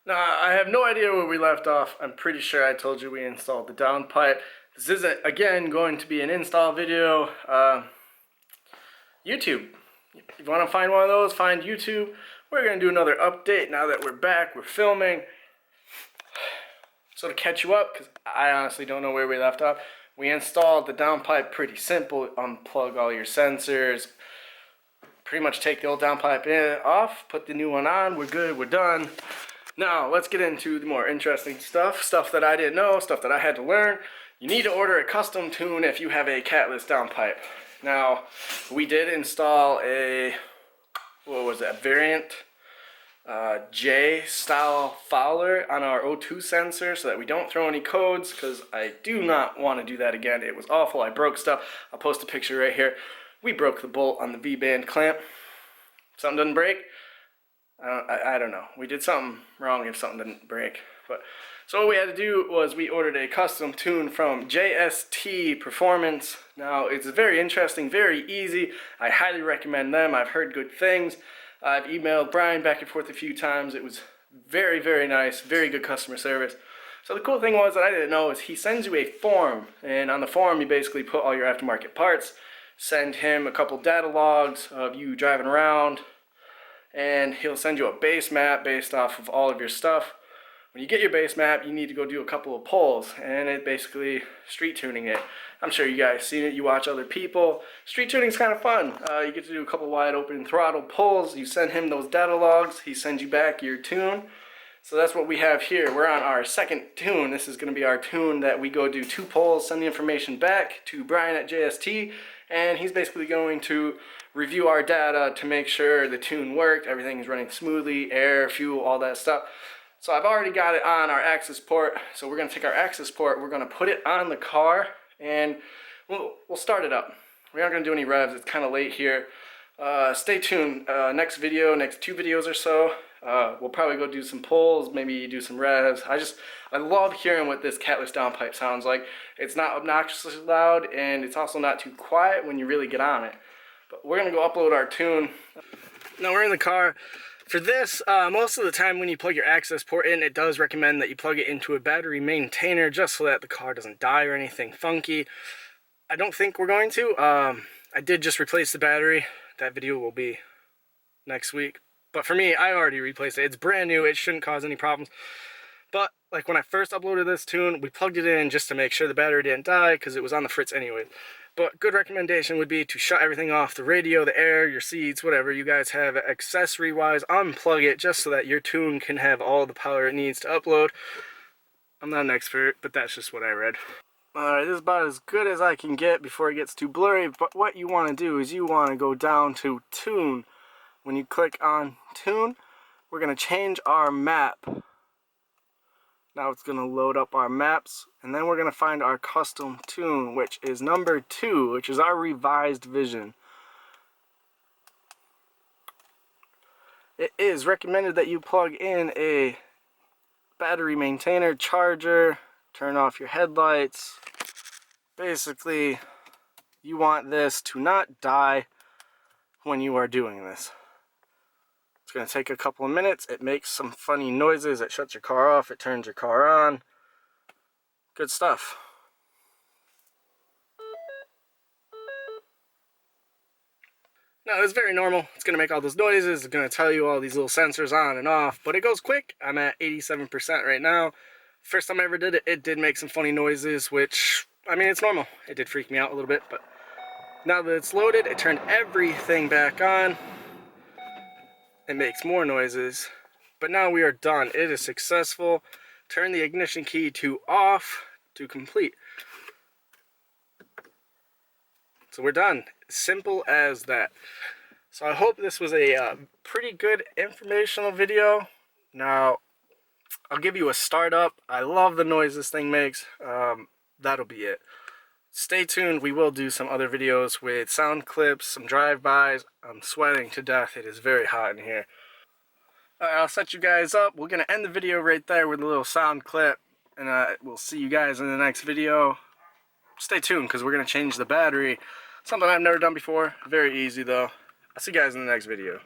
Now, I have no idea where we left off. I'm pretty sure I told you we installed the downpipe. This isn't, again, going to be an install video. YouTube. If you want to find one of those, find YouTube. We're going to do another update now that we're back, we're filming. So to catch you up, because I honestly don't know where we left off, we installed the downpipe pretty simple. Unplug all your sensors. Pretty much take the old downpipe off, put the new one on, we're good, we're done. Now, let's get into the more interesting stuff that I didn't know, stuff that I had to learn. You need to order a custom tune if you have a catless downpipe. Now, we did install a, variant J style fouler on our O2 sensor so that we don't throw any codes, because I do not want to do that again. It was awful. I broke stuff. I'll post a picture right here. We broke the bolt on the V-band clamp. Something didn't break. I don't know. We did something wrong if something didn't break. But so what we had to do was we ordered a custom tune from JST Performance. Now it's very interesting, very easy. I highly recommend them. I've heard good things. I've emailed Brian back and forth a few times. It was very, very nice, very good customer service. So the cool thing was that I didn't know is he sends you a form, and on the form you basically put all your aftermarket parts, send him a couple data logs of you driving around, and he'll send you a base map based off of all of your stuff. When you get your base map, you need to go do a couple of pulls, and it basically street tuning it. I'm sure you guys seen it, you watch other people. Street tuning is kind of fun. You get to do a couple wide open throttle pulls, you send him those data logs, he sends you back your tune. So that's what we have here. We're on our second tune. This is going to be our tune that we go do 2 pulls, send the information back to Brian at JST, and he's basically going to review our data to make sure the tune worked, everything is running smoothly, air, fuel, all that stuff. So I've already got it on our access port, so we're going to take our access port, we're going to put it on the car, and we'll start it up. We're not going to do any revs, it's kind of late here. Stay tuned, next video, next 2 videos or so, we'll probably go do some pulls, maybe do some revs. I love hearing what this catless downpipe sounds like. It's not obnoxiously loud, and it's also not too quiet when you really get on it. But we're going to go upload our tune. Now we're in the car. For this, most of the time when you plug your access port in, it does recommend that you plug it into a battery maintainer just so that the car doesn't die or anything funky. I don't think we're going to. I did just replace the battery. That video will be next week. But for me, I already replaced it. It's brand new. It shouldn't cause any problems. But like when I first uploaded this tune, we plugged it in just to make sure the battery didn't die because it was on the fritz anyway. But good recommendation would be to shut everything off, the radio, the air, your seats, whatever you guys have accessory-wise, unplug it just so that your tune can have all the power it needs to upload. I'm not an expert, but that's just what I read. Alright, this is about as good as I can get before it gets too blurry, but what you want to do is you want to go down to Tune. When you click on Tune, we're going to change our map. Now it's going to load up our maps, and then we're going to find our custom tune, which is number 2, which is our revised vision. It is recommended that you plug in a battery maintainer, charger, turn off your headlights. Basically, you want this to not die when you are doing this. It's going to take a couple of minutes. It makes some funny noises. It shuts your car off. It turns your car on. Good stuff. Now, it's very normal. It's going to make all those noises. It's going to tell you all these little sensors on and off. But it goes quick. I'm at 87% right now. First time I ever did it, it did make some funny noises, which, I mean, it's normal. It did freak me out a little bit. But now that it's loaded, it turned everything back on. It makes more noises, but now we are done. It is successful. Turn the ignition key to off to complete. So we're done. Simple as that. So I hope this was a pretty good informational video. Now, I'll give you a startup. I love the noise this thing makes. That'll be it. Stay tuned, we will do some other videos with sound clips, some drive-bys. I'm sweating to death, it is very hot in here. Alright, I'll set you guys up. We're going to end the video right there with a little sound clip. And we'll see you guys in the next video. Stay tuned, because we're going to change the battery. Something I've never done before. Very easy though. I'll see you guys in the next video.